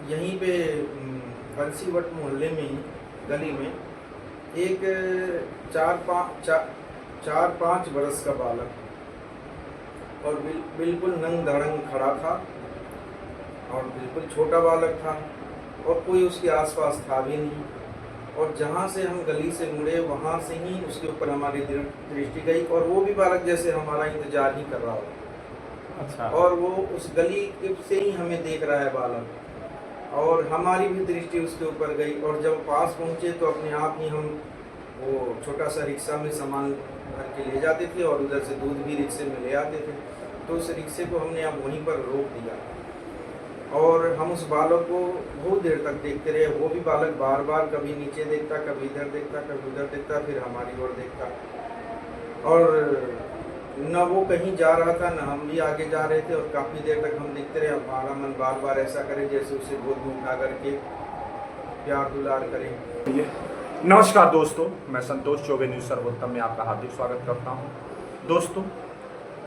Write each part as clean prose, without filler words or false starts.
यहीं पे बंसीवट मोहल्ले में ही गली में एक 4-5 बरस का बालक और बिल्कुल नंग धड़ंग खड़ा था और बिल्कुल छोटा बालक था और कोई उसके आसपास था भी नहीं। और जहाँ से हम गली से मुड़े वहाँ से ही उसके ऊपर हमारी दृष्टि गई और वो भी बालक जैसे हमारा इंतजार ही कर रहा हो। अच्छा। और वो उस गली से ही हमें देख रहा है बालक, और हमारी भी दृष्टि उसके ऊपर गई। और जब पास पहुँचे तो अपने आप ही हम वो छोटा सा रिक्शा में सामान भर के ले जाते थे और उधर से दूध भी रिक्शे में ले आते थे। तो उस रिक्शे को हमने अब वहीं पर रोक दिया और हम उस बालक को बहुत देर तक देखते रहे। वो भी बालक बार बार कभी नीचे देखता, कभी इधर देखता, कभी उधर देखता, फिर हमारी ओर देखता। और न वो कहीं जा रहा था न हम भी आगे जा रहे थे और काफ़ी देर तक हम देखते रहे। हमारा मन बार बार ऐसा करे जैसे उसे गोद में उठा करके प्यार दुलार करें। नमस्कार दोस्तों, मैं संतोष चौबे न्यूज़ सर्वोत्तम में आपका हार्दिक स्वागत करता हूं। दोस्तों,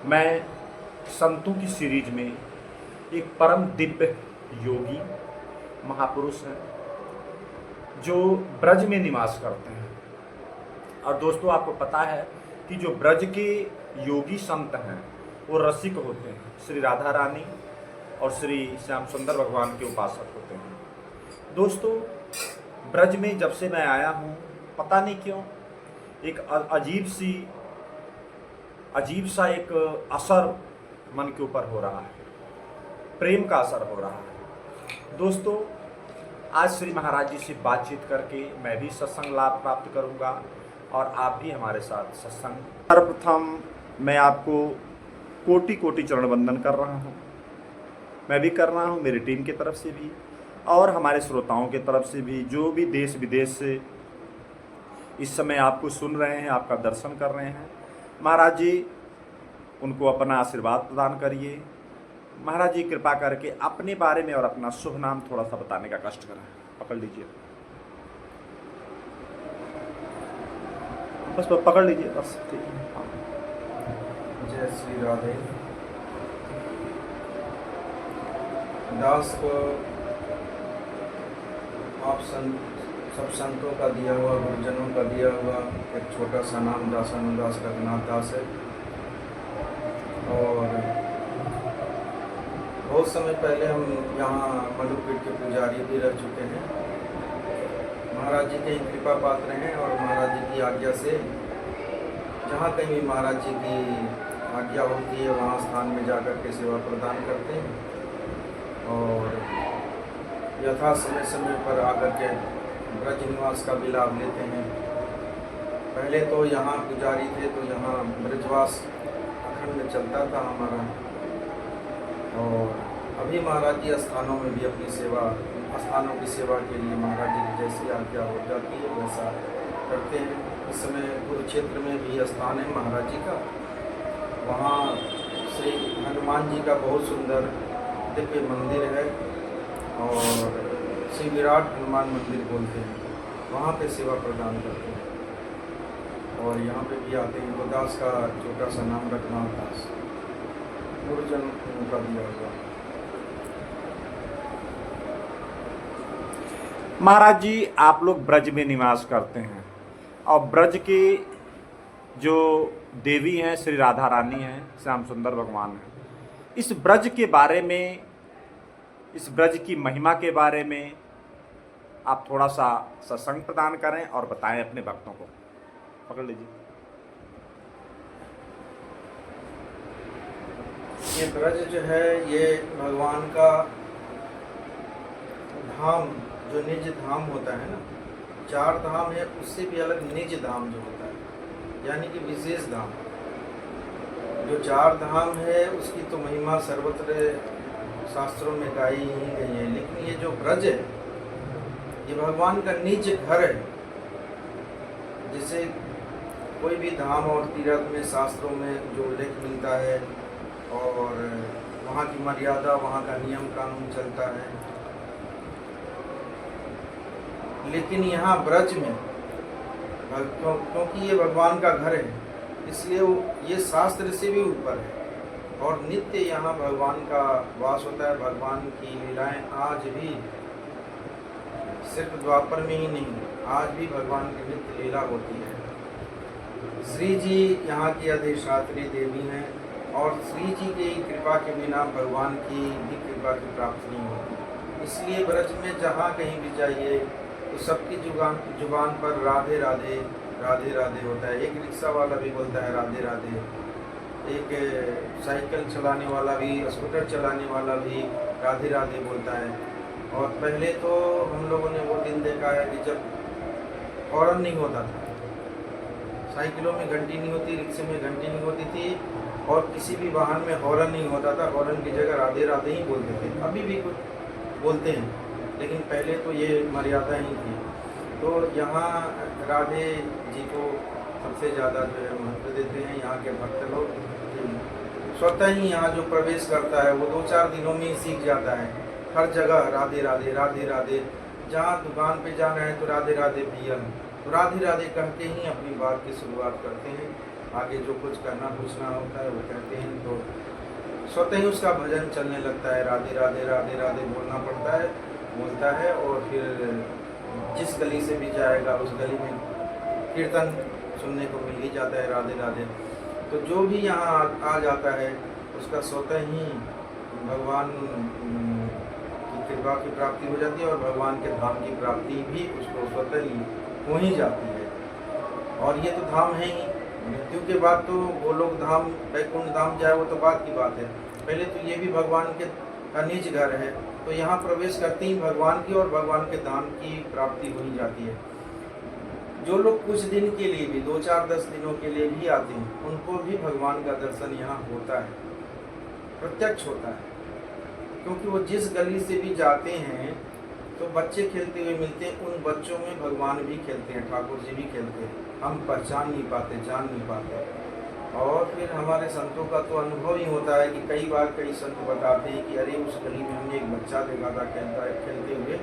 मैं संतों की सीरीज में एक परम दिव्य योगी महापुरुष हैं जो ब्रज में निवास करते हैं। और दोस्तों, आपको पता है कि जो ब्रज के योगी संत हैं वो रसिक होते हैं। श्री राधा रानी और श्री श्याम सुंदर भगवान के उपासक होते हैं। दोस्तों, ब्रज में जब से मैं आया हूँ, पता नहीं क्यों एक अजीब सा एक असर मन के ऊपर हो रहा है, प्रेम का असर हो रहा है। दोस्तों, आज श्री महाराज जी से बातचीत करके मैं भी सत्संग लाभ प्राप्त करूंगा और आप भी हमारे साथ सत्संग। सर्वप्रथम मैं आपको कोटि कोटि चरण वंदन कर रहा हूं। मैं भी कर रहा हूं, मेरी टीम की तरफ से भी और हमारे श्रोताओं की तरफ से भी, जो भी देश विदेश से इस समय आपको सुन रहे हैं, आपका दर्शन कर रहे हैं। महाराज जी, उनको अपना आशीर्वाद प्रदान करिए। महाराज जी कृपा करके अपने बारे में और अपना शुभ नाम थोड़ा सा बताने का कष्ट करें। पकड़ लीजिए, बस पकड़ लीजिए, बस ठीक है। जय श्री राधे। दास को आप सब संतों का दिया हुआ, गुरुजनों का दिया हुआ एक छोटा सा नाम दासानुदास रघुनाथ दास है। और बहुत समय पहले हम यहाँ मधुपीठ के पुजारी भी रह चुके हैं। महाराज जी के कृपा पात्र हैं और महाराज जी की आज्ञा से जहाँ कहीं भी महाराज जी की आज्ञा होती है वहाँ स्थान में जाकर के सेवा प्रदान करते हैं और यथा समय पर आकर के ब्रज निवास का भी लाभ लेते हैं। पहले तो यहाँ पुजारी थे तो यहाँ ब्रजवास अखंड चलता था हमारा। और अभी महाराज जी स्थानों में भी अपनी सेवा, स्थानों की सेवा के लिए महाराज जी की जैसी आज्ञा हो जाती है वैसा करते हैं। इस समय कुरुक्षेत्र में भी स्थान है महाराज जी का। वहाँ श्री हनुमान जी का बहुत सुंदर दिव्य मंदिर है और श्री विराट हनुमान मंदिर बोलते हैं, वहाँ पे सेवा प्रदान करते हैं। और यहाँ पे भी आते हैं। दास का छोटा सा नाम रघुनाथ दास, गुरुजन उनका दिया हुआ। महाराज जी, आप लोग ब्रज में निवास करते हैं और ब्रज के जो देवी हैं श्री राधा रानी हैं, श्याम सुंदर भगवान हैं। इस ब्रज के बारे में, इस ब्रज की महिमा के बारे में आप थोड़ा सा सत्संग प्रदान करें और बताएं अपने भक्तों को। पकड़ लीजिए। ये ब्रज जो है ये भगवान का धाम, जो निज धाम होता है ना, 4 धाम है, उससे भी अलग निज धाम जो होता है, यानी कि विशेष धाम। जो 4 धाम है उसकी तो महिमा सर्वत्र शास्त्रों में गाई ही गई है, लेकिन ये जो ब्रज है ये भगवान का निज घर है। जैसे कोई भी धाम और तीर्थ में शास्त्रों में जो उल्लेख मिलता है और वहाँ की मर्यादा, वहाँ का नियम कानून चलता है, लेकिन यहाँ ब्रज में क्योंकि ये भगवान का घर है इसलिए ये शास्त्र से भी ऊपर है और नित्य यहाँ भगवान का वास होता है। भगवान की लीलाएं आज भी सिर्फ द्वापर में ही नहीं, आज भी भगवान की नित्य लीला होती है। श्री जी यहाँ की अधिष्ठात्री देवी हैं और श्री जी की कृपा के बिना भगवान की भी कृपा की प्राप्ति नहीं होती। इसलिए ब्रज में जहाँ कहीं भी जाइए तो सबकी जुबान पर राधे राधे राधे राधे होता है। एक रिक्शा वाला भी बोलता है राधे राधे, एक साइकिल चलाने वाला भी, स्कूटर चलाने वाला भी राधे राधे बोलता है। और पहले तो हम लोगों ने वो दिन देखा है कि जब हॉर्न नहीं होता था, साइकिलों में घंटी नहीं होती, रिक्शे में घंटी नहीं होती थी और किसी भी वाहन में हॉर्न नहीं होता था। हॉर्न की जगह राधे राधे ही बोलते थे, अभी भी कुछ बोलते हैं, लेकिन पहले तो ये मर्यादा ही थी। तो यहाँ राधे जी को सबसे ज़्यादा जो है महत्व देते हैं यहाँ के भक्त लोग। स्वतः ही यहाँ जो प्रवेश करता है वो 2-4 दिनों में ही सीख जाता है। हर जगह राधे राधे राधे राधे, जहाँ दुकान पे जाना है तो राधे राधे भैया, तो राधे राधे कहते ही अपनी बात की शुरुआत करते हैं। आगे जो कुछ करना पूछना होता है वो कहते हैं, तो स्वतः ही उसका भजन चलने लगता है। राधे राधे राधे राधे बोलता है और फिर जिस गली से भी जाएगा उस गली में कीर्तन सुनने को मिल ही जाता है राधे राधे। तो जो भी यहाँ आ जाता है उसका स्वतः ही भगवान की कृपा की प्राप्ति हो जाती है और भगवान के धाम की प्राप्ति भी उसको स्वतः ही हो ही जाती है। और ये तो धाम है ही, मृत्यु के बाद तो वो लोग धाम वैकुंठ धाम जाए वो तो बात की बात है। पहले तो ये भी भगवान के का निज घर है, तो यहाँ प्रवेश करते ही भगवान की और भगवान के धाम की प्राप्ति हो ही जाती है। जो लोग कुछ दिन के लिए भी 2-4-10 दिनों के लिए भी आते हैं उनको भी भगवान का दर्शन यहाँ होता है, प्रत्यक्ष होता है। क्योंकि वो जिस गली से भी जाते हैं तो बच्चे खेलते हुए मिलते हैं, उन बच्चों में भगवान भी खेलते हैं, ठाकुर जी भी खेलते हैं। हम पहचान नहीं पाते, जान नहीं पाते। और फिर हमारे संतों का तो अनुभव ही होता है कि कई बार कई संत बताते हैं कि अरे उस गली में हमने एक बच्चा देखा था खेलते हुए,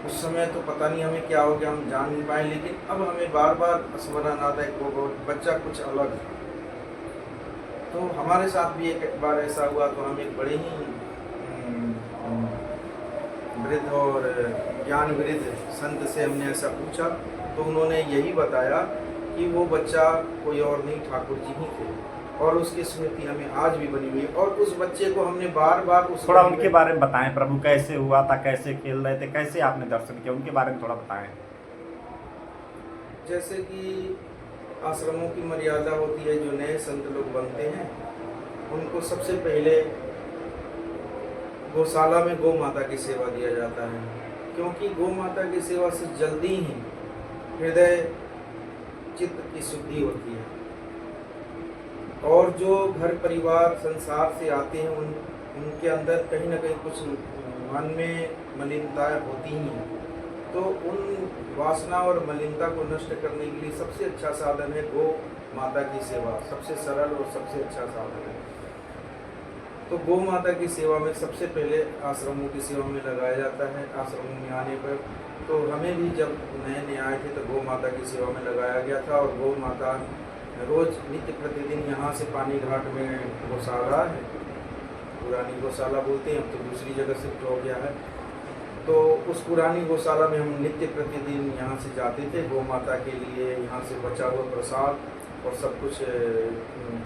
उस समय तो पता नहीं हमें क्या हो गया, हम जान नहीं पाए, लेकिन अब हमें बार बार स्मरण आता है कि वो बच्चा कुछ अलग है। तो हमारे साथ भी एक बार ऐसा हुआ, तो हम एक बड़े ही वृद्ध और ज्ञान वृद्ध संत से हमने ऐसा पूछा, तो उन्होंने यही बताया कि वो बच्चा कोई और नहीं, ठाकुर जी ही थे। और उसकी स्मृति हमें आज भी बनी हुई है। और उस बच्चे को हमने बार बार थोड़ा उनके बारे में बताएं, प्रभु कैसे हुआ था, कैसे खेल रहे थे, कैसे आपने दर्शन किया, उनके बारे में थोड़ा बताएं। जैसे कि आश्रमों की मर्यादा होती है, जो नए संत लोग बनते हैं उनको सबसे पहले गौशाला में गौ माता की सेवा दिया जाता है, क्योंकि गौ माता की सेवा से जल्दी ही हृदय चित्त की शुद्धि होती है। और जो घर परिवार संसार से आते हैं उनके अंदर कहीं ना कहीं कुछ मन में मलिनताएं होती ही हैं, तो उन वासना और मलिनता को नष्ट करने के लिए सबसे अच्छा साधन है गौ माता की सेवा, सबसे सरल और सबसे अच्छा साधन है। तो गौ माता की सेवा में सबसे पहले आश्रमों की सेवा में लगाया जाता है। आश्रमों में आने पर तो हमें भी जब नए आए थे तो गौ माता की सेवा में लगाया गया था। और गौ माता रोज नित्य प्रतिदिन यहाँ से पानी घाट में गौशाला है, पुरानी गौशाला बोलते हैं, अब तो दूसरी जगह शिफ्ट हो गया है। तो उस पुरानी गौशाला में हम नित्य प्रतिदिन यहाँ से जाते थे गौ माता के लिए, यहाँ से बचा हुआ प्रसाद और सब कुछ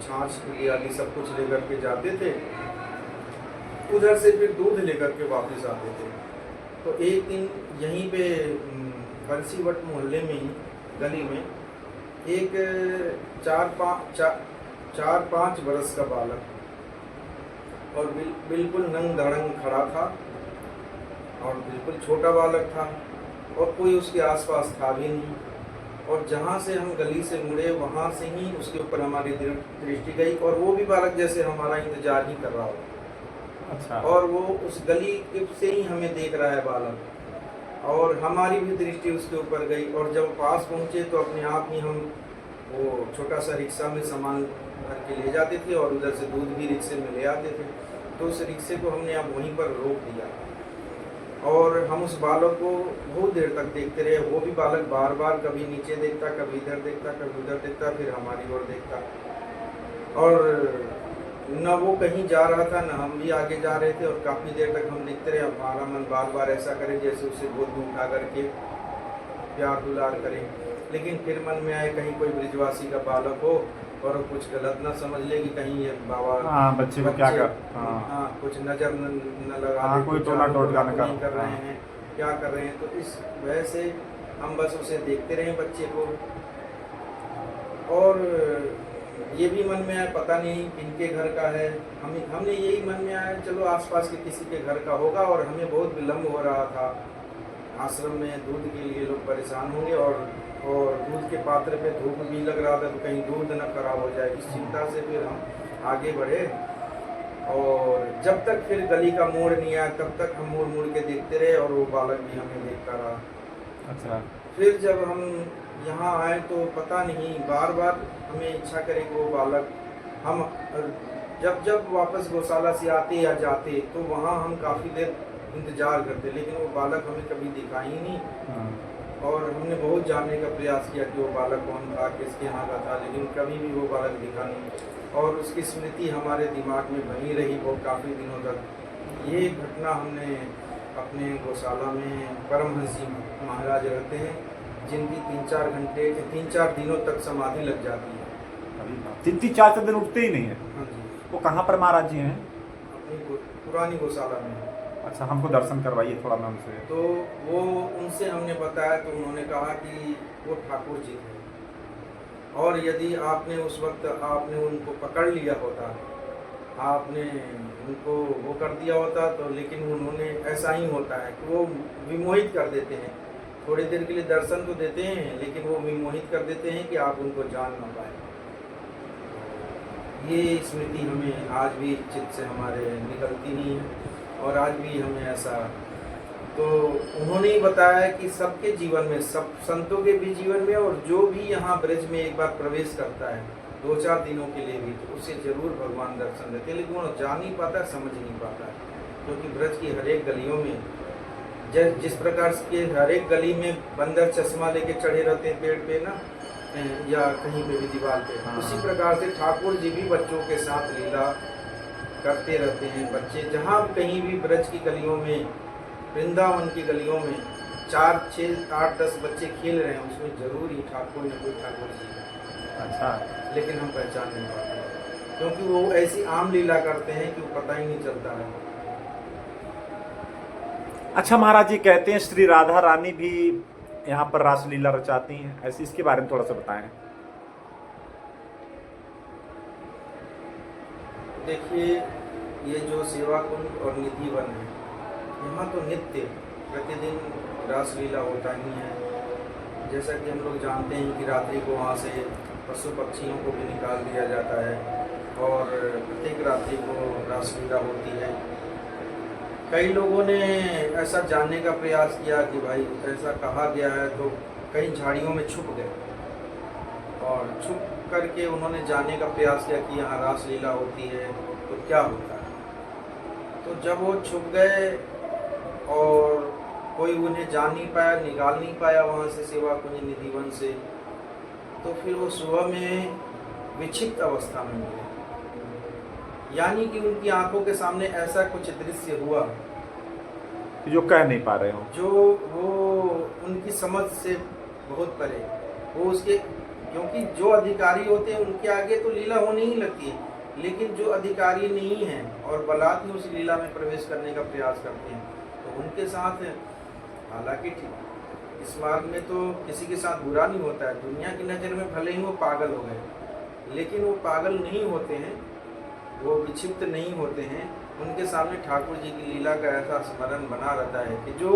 छाछ आदि सब कुछ लेकर के जाते थे। उधर से फिर दूध लेकर के वापस आते थे। तो एक दिन यहीं पे बंसीवट मोहल्ले में ही गली में एक 4-5 बरस का बालक और बिल्कुल नंग धड़ंग खड़ा था और बिल्कुल छोटा बालक था और कोई उसके आसपास था भी नहीं। और जहाँ से हम गली से मुड़े वहाँ से ही उसके ऊपर हमारी दृष्टि गई और वो भी बालक जैसे हमारा इंतजार ही कर रहा हो। अच्छा। और वो उस गली से ही हमें देख रहा है बालक, और हमारी भी दृष्टि उसके ऊपर गई। और जब पास पहुँचे तो अपने आप ही हम वो छोटा सा रिक्शा में सामान भर के ले जाते थे और उधर से दूध भी रिक्शे में ले आते थे। तो उस रिक्शे को हमने अब वहीं पर रोक दिया और हम उस बालक को बहुत देर तक देखते रहे। वो भी बालक बार बार कभी नीचे देखता, कभी इधर देखता, कभी उधर देखता, फिर हमारी ओर देखता। और न वो कहीं जा रहा था न हम भी आगे जा रहे थे, और काफ़ी देर तक हम देखते रहे। हमारा मन बार बार ऐसा करे जैसे उसे गोद में उठा करके प्यार दुलार करें, लेकिन फिर मन में आए कहीं कोई ब्रिजवासी का बालक हो और वो कुछ गलत ना समझ ले कि कहीं ये बाबा बच्चे को क्या कर कुछ नज़र न लगा हाँ, दे, कोई कुछ टोना टोटका न नहीं कर रहे हैं, क्या कर रहे हैं। तो इस वजह से हम बस उसे देखते रहे बच्चे को, और ये भी मन में आया पता नहीं किनके घर का है। हमने यही मन में आया चलो आसपास के किसी के घर का होगा, और हमें बहुत विलम्ब हो रहा था। आश्रम में दूध के लिए लोग परेशान होंगे, और दूध के पात्र पे धूप भी लग रहा था, तो कहीं दूध न खराब हो जाए, इस चिंता से फिर हम आगे बढ़े। और जब तक फिर गली का मोड़ नहीं आया तब तक हम मुड़ मुड़ के देखते रहे, और वो बालक भी हमें देखता रहा। अच्छा। फिर जब हम यहाँ आए तो पता नहीं बार बार हमें इच्छा करे कि वो बालक, हम जब वापस गौशाला से आते या जाते तो वहाँ हम काफ़ी देर इंतजार करते, लेकिन वो बालक हमें कभी दिखा ही नहीं। और हमने बहुत जानने का प्रयास किया कि वो बालक कौन था, किसके यहाँ का था, लेकिन कभी भी वो बालक दिखा नहीं, और उसकी स्मृति हमारे दिमाग में बनी रही बहुत काफ़ी दिनों तक। ये घटना हमने अपने गौशाला में परमहंस जी महाराज रहते हैं, जिनकी 3-4 दिनों तक समाधि लग जाती है। 3-4 दिन उठते ही नहीं है। हाँ जी। वो कहाँ पर महाराज जी हैं? अपनी पुरानी गौशाला में। अच्छा, हमको दर्शन करवाइए थोड़ा मैं उनसे। तो वो उनसे हमने बताया तो उन्होंने कहा कि वो ठाकुर जी थे, और यदि आपने उस वक्त आपने उनको पकड़ लिया होता, आपने उनको वो कर दिया होता तो, लेकिन उन्होंने ऐसा ही होता है कि वो विमोहित कर देते हैं। थोड़ी देर के लिए दर्शन तो देते हैं, लेकिन वो विमोहित कर देते हैं कि आप उनको जान ना पाए। ये स्मृति हमें आज भी चित्त से हमारे निकलती नहीं है, और आज भी हमें ऐसा। तो उन्होंने ही बताया कि सबके जीवन में, सब संतों के भी जीवन में, और जो भी यहाँ ब्रज में एक बार प्रवेश करता है 2-4 दिनों के लिए भी, तो उसे जरूर भगवान दर्शन देते हैं, लेकिन वो जान नहीं पाता, समझ नहीं पाता, क्योंकि ब्रज की हर एक गलियों में जिस प्रकार के हर एक गली में बंदर चश्मा लेके चढ़े रहते हैं पेड़ पे ना, या कहीं पे भी दीवार पे, उसी प्रकार से ठाकुर जी भी बच्चों के साथ लीला करते रहते हैं। बच्चे जहाँ कहीं भी ब्रज की गलियों में, वृंदावन की गलियों में 4, 6, 8, 10 बच्चे खेल रहे हैं, उसमें जरूर ही ठाकुर न कोई ठाकुर जी है। अच्छा। लेकिन हम पहचान नहीं पाते, क्योंकि वो ऐसी आम लीला करते हैं कि वो पता ही नहीं चलता है। अच्छा, महाराज जी कहते हैं श्री राधा रानी भी यहाँ पर रासलीला रचाती हैं, ऐसे इसके बारे में थोड़ा सा बताएं। देखिए, ये जो सेवा कुंज और निधि वन है, यहाँ तो नित्य प्रतिदिन रासलीला होता ही है। जैसा कि हम लोग जानते हैं कि रात्रि को वहाँ से पशु पक्षियों को भी निकाल दिया जाता है, और प्रत्येक रात्रि को रासलीला होती है। कई लोगों ने ऐसा जानने का प्रयास किया कि भाई ऐसा कहा गया है, तो कई झाड़ियों में छुप गए, और छुप करके उन्होंने जानने का प्रयास किया कि यहाँ रासलीला होती है तो क्या होता है। तो जब वो छुप गए और कोई उन्हें जान नहीं पाया, निकाल नहीं पाया वहाँ से सेवा कुंज निधि वन से, तो फिर वो सुबह में विक्षिप्त अवस्था में मिले, यानी कि उनकी आंखों के सामने ऐसा कुछ दृश्य हुआ जो कह नहीं पा रहे हो, जो वो उनकी समझ से बहुत परे। वो उसके, क्योंकि जो अधिकारी होते हैं उनके आगे तो लीला होने ही लगती है, लेकिन जो अधिकारी नहीं हैं और बलात् ही उस लीला में प्रवेश करने का प्रयास करते हैं, तो उनके साथ, हालांकि इस मार्ग में तो किसी के साथ बुरा नहीं होता है, दुनिया की नज़र में भले ही वो पागल हो गए, लेकिन वो पागल नहीं होते हैं, वो विक्षिप्त नहीं होते हैं। उनके सामने ठाकुर जी की लीला का ऐसा स्मरण बना रहता है कि जो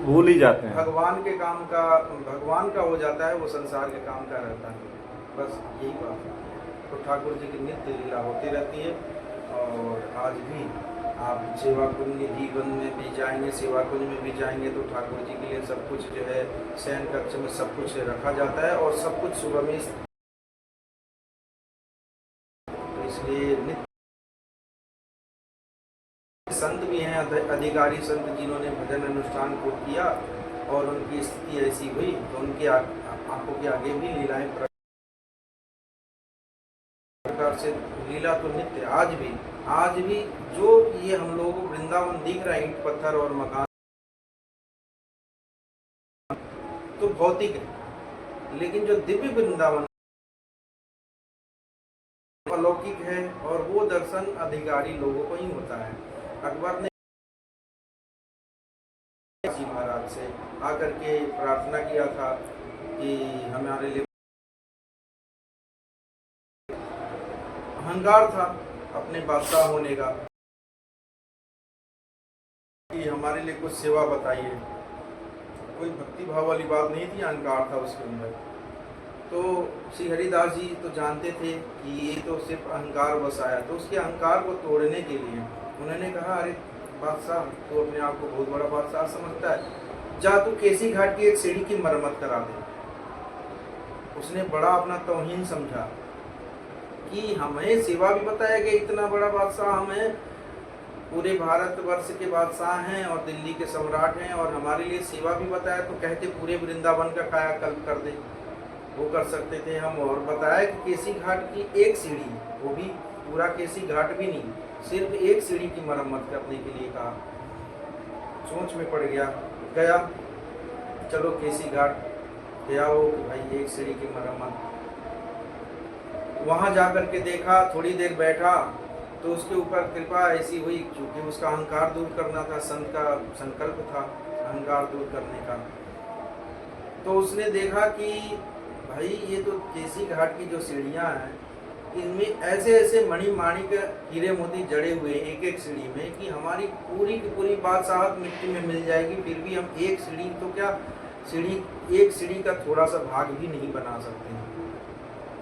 भूल ही जाते हैं, भगवान के काम का भगवान का हो जाता है, वो संसार के काम का रहता है। बस यही बात है। तो ठाकुर जी की नित्य लीला होती रहती है, और आज भी आप सेवा कुंज निधि वन में भी जाएंगे, सेवा कुंज में भी जाएंगे, तो ठाकुर जी के लिए सब कुछ जो है शयन कक्ष में सब कुछ रखा जाता है, और सब कुछ सुबह में। तो इसलिए नित्य संत भी हैं, अधिकारी संत, जिन्होंने भजन अनुष्ठान को किया और उनकी स्थिति ऐसी हुई, तो उनके आंखों के आगे भी लीलाएं प्रकार से लीला लीला तो नित्य आज भी जो ये हम लोगों को वृंदावन दिख रहा है, ईंट पत्थर और मकान तो भौतिक है, लेकिन जो दिव्य वृंदावन अलौकिक है और वो दर्शन अधिकारी लोगों को ही होता है। अकबर ने जी महाराज से आकर के प्रार्थना किया था कि हमारे लिए अहंकार था अपने बादशाह होने का, कि हमारे लिए कुछ सेवा बताइए। कोई भक्ति भाव वाली बात नहीं थी, अहंकार था उसके अंदर। तो श्री हरिदास जी तो जानते थे कि ये तो सिर्फ अहंकार बस आया, तो उसके अहंकार को तोड़ने के लिए उन्होंने कहा, अरे बादशाह तो अपने आप को बहुत बड़ा बादशाह समझता है, जा तू केसी घाट की एक सीढ़ी की मरम्मत करा दे। उसने बड़ा अपना तौहीन समझा कि हमें सेवा भी बताया कि इतना बड़ा बादशाह हमें, पूरे भारतवर्ष के बादशाह हैं और दिल्ली के सम्राट हैं, और हमारे लिए सेवा भी बताया, तो कहते पूरे वृंदावन का कायाकल्प कर दे, वो कर सकते थे हम। और बताया कि केसी घाट की एक सीढ़ी, वो भी पूरा केसी घाट भी नहीं, सिर्फ एक सीढ़ी की मरम्मत करने के लिए कहा। सोच में पड़ गया, चलो केसी घाट गया हो कि भाई एक सीढ़ी की मरम्मत। वहां जाकर के देखा, थोड़ी देर बैठा तो उसके ऊपर कृपा ऐसी हुई, क्योंकि उसका अहंकार दूर करना था, संत का संकल्प था अहंकार दूर करने का। तो उसने देखा कि भाई ये तो केसी घाट की जो सीढ़ियाँ हैं, इनमें ऐसे ऐसे मणि माणिक हीरे मोती जड़े हुए एक एक सीढ़ी में, कि हमारी पूरी की पूरी बादशाहत मिट्टी में मिल जाएगी, फिर भी हम एक सीढ़ी तो क्या एक सीढ़ी का थोड़ा सा भाग भी नहीं बना सकते हैं।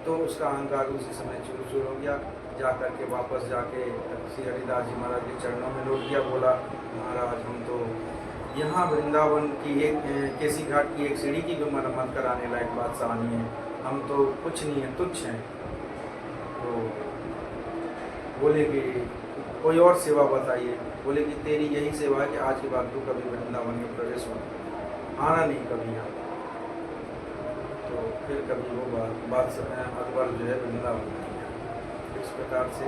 तो उसका अहंकार उसी समय चूर हो गया। जा कर के वापस जाके श्री हरिदास जी महाराज के चरणों में लौट गया, बोला महाराज हम तो यहाँ वृंदावन की एक केसी घाट की एक सीढ़ी की भी मरम्मत कराने लायक बादशाह नहीं है, हम तो कुछ नहीं है, तुच्छ हैं। तो बोले कि कोई और सेवा बताइए। बोले कि तेरी यही सेवा है कि आज के बाद तू कभी वृंदावन में प्रवेश आना नहीं कभी यहाँ। तो फिर कभी वो बादशाह अकबर जो है वृंदावन में इस प्रकार से।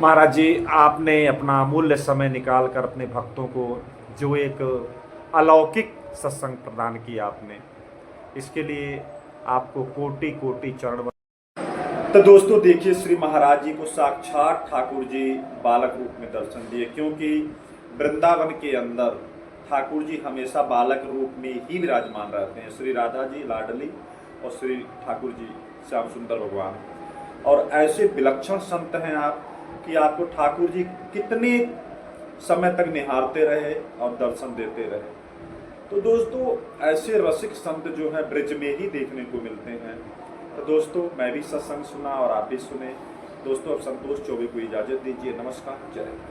महाराज जी, आपने अपना अमूल्य समय निकाल कर अपने भक्तों को जो एक अलौकिक सत्संग प्रदान किया आपने, इसके लिए आपको कोटि कोटि चरण। तो दोस्तों देखिए, श्री महाराज जी को साक्षात ठाकुर जी बालक रूप में दर्शन दिए, क्योंकि वृंदावन के अंदर ठाकुर जी हमेशा बालक रूप में ही विराजमान रहते हैं। श्री राधा जी लाडली और श्री ठाकुर जी श्याम सुंदर भगवान, और ऐसे विलक्षण संत हैं आप कि आपको ठाकुर जी कितने समय तक निहारते रहे और दर्शन देते रहे। तो दोस्तों ऐसे रसिक संत जो है ब्रज में ही देखने को मिलते हैं। तो दोस्तों मैं भी सत्संग सुना और आप भी सुने। दोस्तों अब संतोष चौबे को इजाज़त दीजिए। नमस्कार, जय हिंद।